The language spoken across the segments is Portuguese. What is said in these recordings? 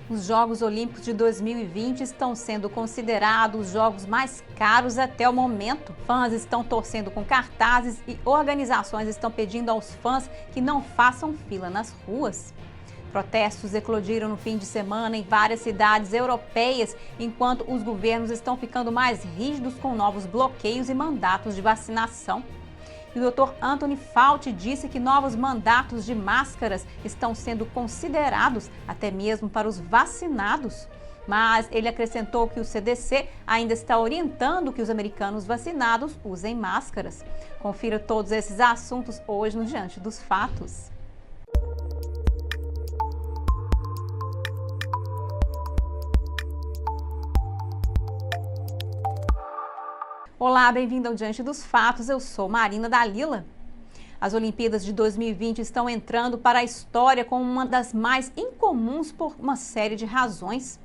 Os Jogos Olímpicos de 2020 estão sendo considerados os jogos mais caros até o momento. Fãs estão torcendo com cartazes e organizações estão pedindo aos fãs que não façam fila nas ruas. Protestos eclodiram no fim de semana em várias cidades europeias, enquanto os governos estão ficando mais rígidos com novos bloqueios e mandatos de vacinação. E o Dr. Anthony Fauci disse que novos mandatos de máscaras estão sendo considerados até mesmo para os vacinados. Mas ele acrescentou que o CDC ainda está orientando que os americanos vacinados usem máscaras. Confira todos esses assuntos hoje no Diante dos Fatos. Olá, bem-vindo ao Diante dos Fatos, eu sou Marina Dalila. As Olimpíadas de 2020 estão entrando para a história como uma das mais incomuns por uma série de razões.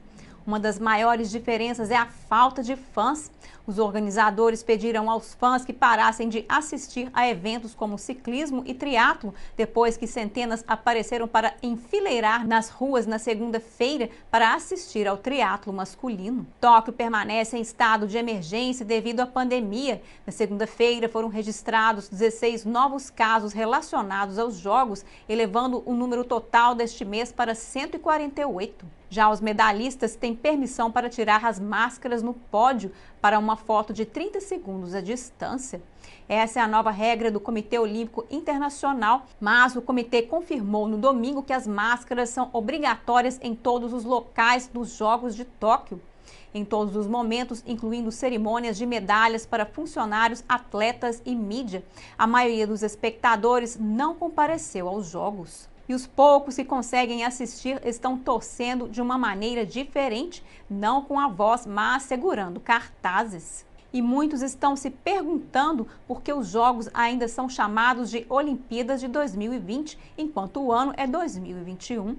Uma das maiores diferenças é a falta de fãs. Os organizadores pediram aos fãs que parassem de assistir a eventos como ciclismo e triatlo, depois que centenas apareceram para enfileirar nas ruas na segunda-feira para assistir ao triatlo masculino. Tóquio permanece em estado de emergência devido à pandemia. Na segunda-feira foram registrados 16 novos casos relacionados aos Jogos, elevando o número total deste mês para 148. Já os medalhistas têm permissão para tirar as máscaras no pódio para uma foto de 30 segundos à distância. Essa é a nova regra do Comitê Olímpico Internacional, mas o comitê confirmou no domingo que as máscaras são obrigatórias em todos os locais dos Jogos de Tóquio. Em todos os momentos, incluindo cerimônias de medalhas para funcionários, atletas e mídia. A maioria dos espectadores não compareceu aos Jogos. E os poucos que conseguem assistir estão torcendo de uma maneira diferente, não com a voz, mas segurando cartazes. E muitos estão se perguntando por que os Jogos ainda são chamados de Olimpíadas de 2020, enquanto o ano é 2021.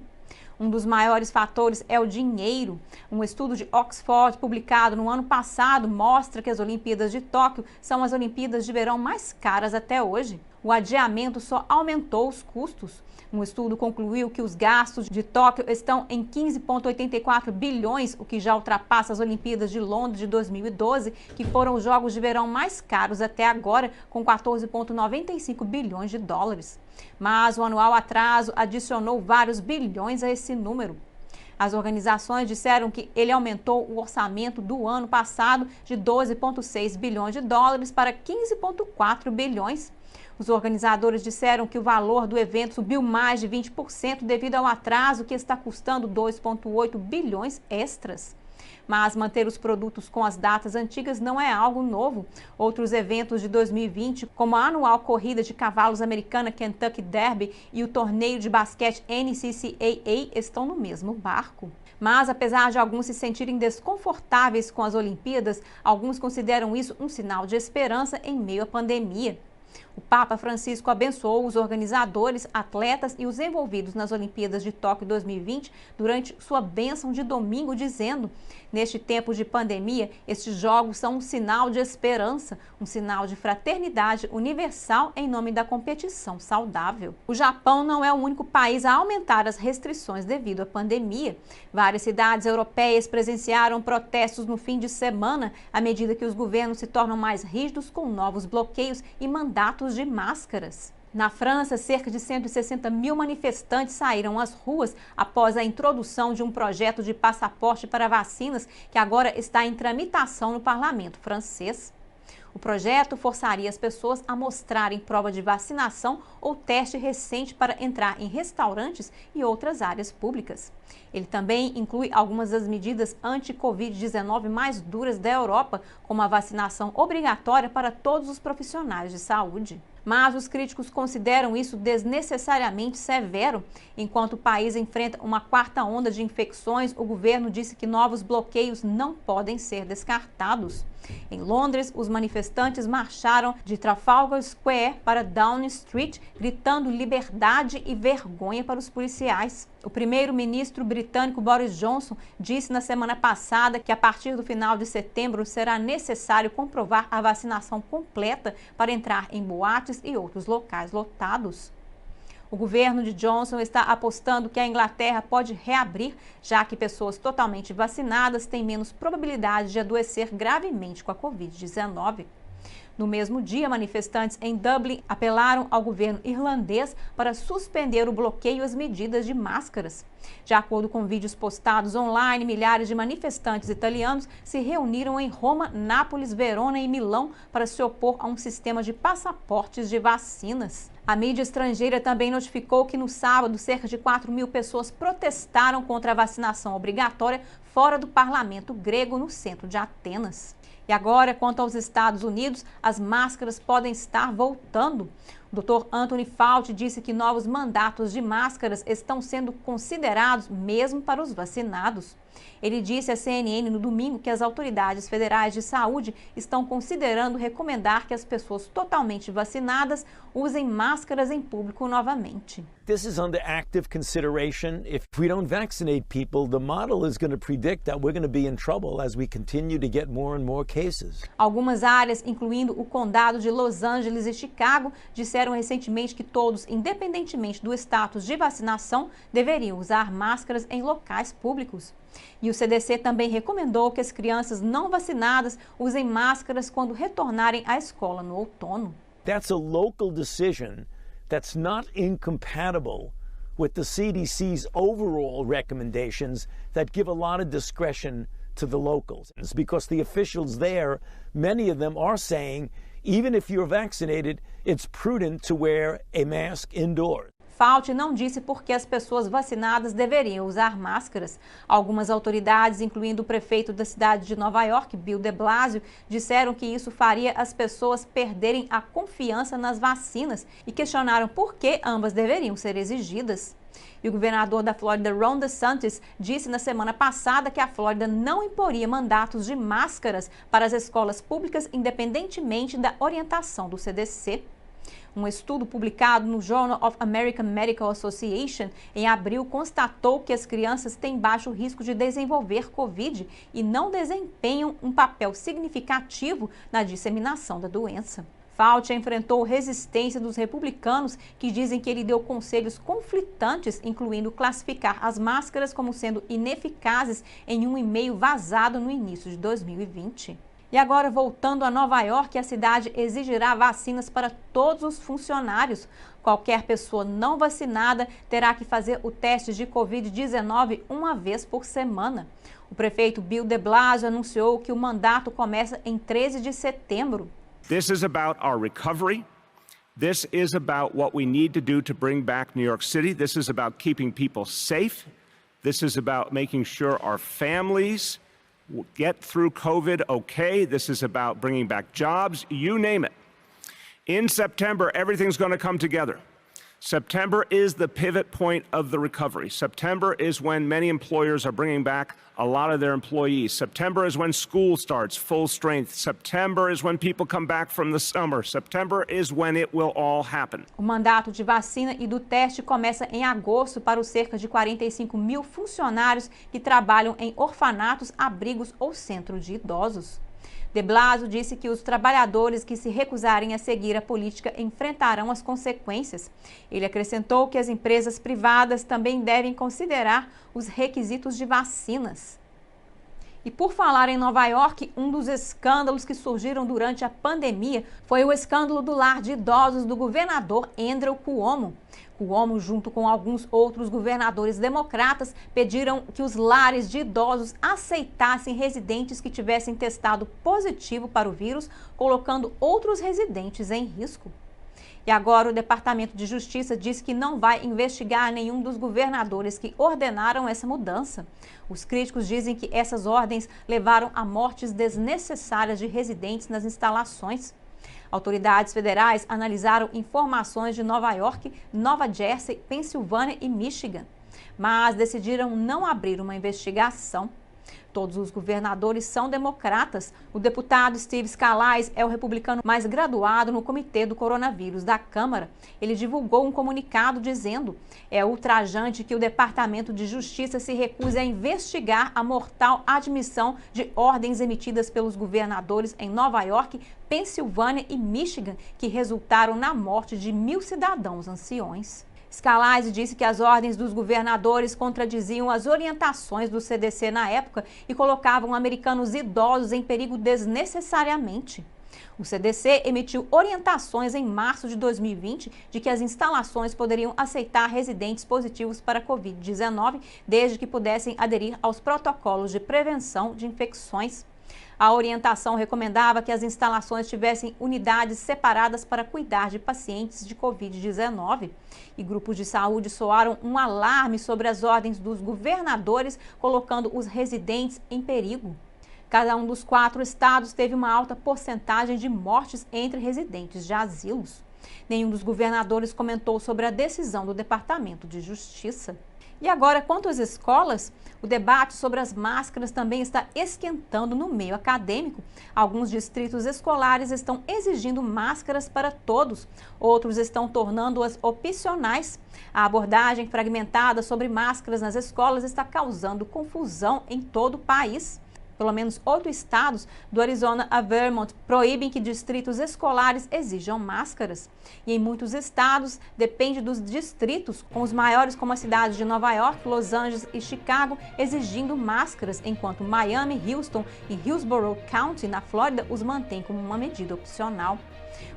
Um dos maiores fatores é o dinheiro. Um estudo de Oxford, publicado no ano passado, mostra que as Olimpíadas de Tóquio são as Olimpíadas de verão mais caras até hoje. O adiamento só aumentou os custos. Um estudo concluiu que os gastos de Tóquio estão em 15,84 bilhões, o que já ultrapassa as Olimpíadas de Londres de 2012, que foram os jogos de verão mais caros até agora, com 14,95 bilhões de dólares. Mas o anual atraso adicionou vários bilhões a esse número. As organizações disseram que ele aumentou o orçamento do ano passado de 12,6 bilhões de dólares para 15,4 bilhões. Os organizadores disseram que o valor do evento subiu mais de 20% devido ao atraso que está custando 2,8 bilhões extras. Mas manter os produtos com as datas antigas não é algo novo. Outros eventos de 2020, como a anual corrida de cavalos americana Kentucky Derby e o torneio de basquete NCCAA, estão no mesmo barco. Mas, apesar de alguns se sentirem desconfortáveis com as Olimpíadas, alguns consideram isso um sinal de esperança em meio à pandemia. O Papa Francisco abençoou os organizadores, atletas e os envolvidos nas Olimpíadas de Tóquio 2020 durante sua bênção de domingo, dizendo: neste tempo de pandemia, estes jogos são um sinal de esperança, um sinal de fraternidade universal em nome da competição saudável. O Japão não é o único país a aumentar as restrições devido à pandemia. Várias cidades europeias presenciaram protestos no fim de semana, à medida que os governos se tornam mais rígidos com novos bloqueios e mandatos de máscaras. Na França, cerca de 160 mil manifestantes saíram às ruas após a introdução de um projeto de passaporte para vacinas que agora está em tramitação no parlamento francês. O projeto forçaria as pessoas a mostrarem prova de vacinação ou teste recente para entrar em restaurantes e outras áreas públicas. Ele também inclui algumas das medidas anti-Covid-19 mais duras da Europa, como a vacinação obrigatória para todos os profissionais de saúde. Mas os críticos consideram isso desnecessariamente severo. Enquanto o país enfrenta uma quarta onda de infecções, o governo disse que novos bloqueios não podem ser descartados. Em Londres, os manifestantes marcharam de Trafalgar Square para Downing Street, gritando liberdade e vergonha para os policiais. O primeiro-ministro britânico Boris Johnson disse na semana passada que a partir do final de setembro será necessário comprovar a vacinação completa para entrar em boates e outros locais lotados. O governo de Johnson está apostando que a Inglaterra pode reabrir, já que pessoas totalmente vacinadas têm menos probabilidade de adoecer gravemente com a Covid-19. No mesmo dia, manifestantes em Dublin apelaram ao governo irlandês para suspender o bloqueio e as medidas de máscaras. De acordo com vídeos postados online, milhares de manifestantes italianos se reuniram em Roma, Nápoles, Verona e Milão para se opor a um sistema de passaportes de vacinas. A mídia estrangeira também notificou que no sábado, cerca de 4.000 pessoas protestaram contra a vacinação obrigatória fora do parlamento grego, no centro de Atenas. E agora, quanto aos Estados Unidos, as máscaras podem estar voltando. O Dr. Anthony Fauci disse que novos mandatos de máscaras estão sendo considerados mesmo para os vacinados. Ele disse à CNN no domingo que as autoridades federais de saúde estão considerando recomendar que as pessoas totalmente vacinadas usem máscaras em público novamente. This is under active consideration. If we don't vaccinate people, the model is going to predict that we're going to be in trouble as we continue to get more and more cases. Algumas áreas, incluindo o condado de Los Angeles e Chicago, disseram recentemente que todos, independentemente do status de vacinação, deveriam usar máscaras em locais públicos. E o CDC também recomendou que as crianças não vacinadas usem máscaras quando retornarem à escola no outono. That's a local decision that's not incompatible with the CDC's overall recommendations that give a lot of discretion to the locals. It's because the officials there, many of them are saying, even if you're vaccinated, it's prudent to wear a mask indoors. Fauci não disse por que as pessoas vacinadas deveriam usar máscaras. Algumas autoridades, incluindo o prefeito da cidade de Nova York, Bill de Blasio, disseram que isso faria as pessoas perderem a confiança nas vacinas e questionaram por que ambas deveriam ser exigidas. E o governador da Flórida, Ron DeSantis, disse na semana passada que a Flórida não imporia mandatos de máscaras para as escolas públicas, independentemente da orientação do CDC. Um estudo publicado no Journal of American Medical Association em abril constatou que as crianças têm baixo risco de desenvolver Covid e não desempenham um papel significativo na disseminação da doença. Fauci enfrentou resistência dos republicanos que dizem que ele deu conselhos conflitantes, incluindo classificar as máscaras como sendo ineficazes em um e-mail vazado no início de 2020. E agora, voltando a Nova York, a cidade exigirá vacinas para todos os funcionários. Qualquer pessoa não vacinada terá que fazer o teste de Covid-19 uma vez por semana. O prefeito Bill de Blasio anunciou que o mandato começa em 13 de setembro. This is about our recovery. This is about what we need to do to bring back New York City. This is about keeping people safe. This is about making sure our families get through COVID okay. This is about bringing back jobs, you name it. In September, everything's going to come together. September is the pivot point of the recovery. September is when many employers are bringing back a lot of their employees. September is when school starts full strength. September is when people come back from the summer. September is when it will all happen. O mandato de vacina e do teste começa em agosto para os cerca de 45.000 funcionários que trabalham em orfanatos, abrigos ou centros de idosos. De Blasio disse que os trabalhadores que se recusarem a seguir a política enfrentarão as consequências. Ele acrescentou que as empresas privadas também devem considerar os requisitos de vacinas. E por falar em Nova York, um dos escândalos que surgiram durante a pandemia foi o escândalo do lar de idosos do governador Andrew Cuomo. Cuomo, junto com alguns outros governadores democratas, pediram que os lares de idosos aceitassem residentes que tivessem testado positivo para o vírus, colocando outros residentes em risco. E agora o Departamento de Justiça diz que não vai investigar nenhum dos governadores que ordenaram essa mudança. Os críticos dizem que essas ordens levaram a mortes desnecessárias de residentes nas instalações. Autoridades federais analisaram informações de Nova York, Nova Jersey, Pensilvânia e Michigan, mas decidiram não abrir uma investigação. Todos os governadores são democratas. O deputado Steve Scalise é o republicano mais graduado no Comitê do Coronavírus da Câmara. Ele divulgou um comunicado dizendo: é ultrajante que o Departamento de Justiça se recuse a investigar a mortal admissão de ordens emitidas pelos governadores em Nova York, Pensilvânia e Michigan, que resultaram na morte de 1.000 cidadãos anciões. Scalise disse que as ordens dos governadores contradiziam as orientações do CDC na época e colocavam americanos idosos em perigo desnecessariamente. O CDC emitiu orientações em março de 2020 de que as instalações poderiam aceitar residentes positivos para a Covid-19, desde que pudessem aderir aos protocolos de prevenção de infecções. A orientação recomendava que as instalações tivessem unidades separadas para cuidar de pacientes de Covid-19. E grupos de saúde soaram um alarme sobre as ordens dos governadores, colocando os residentes em perigo. Cada um dos 4 estados teve uma alta porcentagem de mortes entre residentes de asilos. Nenhum dos governadores comentou sobre a decisão do Departamento de Justiça. E agora, quanto às escolas, o debate sobre as máscaras também está esquentando no meio acadêmico. Alguns distritos escolares estão exigindo máscaras para todos, outros estão tornando-as opcionais. A abordagem fragmentada sobre máscaras nas escolas está causando confusão em todo o país. Pelo menos 8 estados, do Arizona a Vermont, proíbem que distritos escolares exijam máscaras. E em muitos estados, depende dos distritos, com os maiores como as cidades de Nova York, Los Angeles e Chicago, exigindo máscaras, enquanto Miami, Houston e Hillsborough County, na Flórida, os mantêm como uma medida opcional.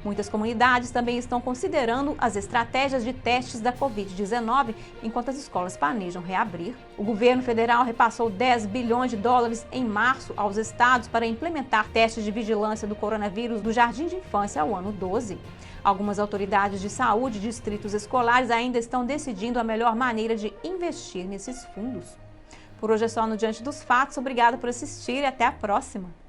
Muitas comunidades também estão considerando as estratégias de testes da Covid-19 enquanto as escolas planejam reabrir. O governo federal repassou 10 bilhões de dólares em março aos estados para implementar testes de vigilância do coronavírus do jardim de infância ao ano 12. Algumas autoridades de saúde e distritos escolares ainda estão decidindo a melhor maneira de investir nesses fundos. Por hoje é só no Diante dos Fatos. Obrigada por assistir e até a próxima.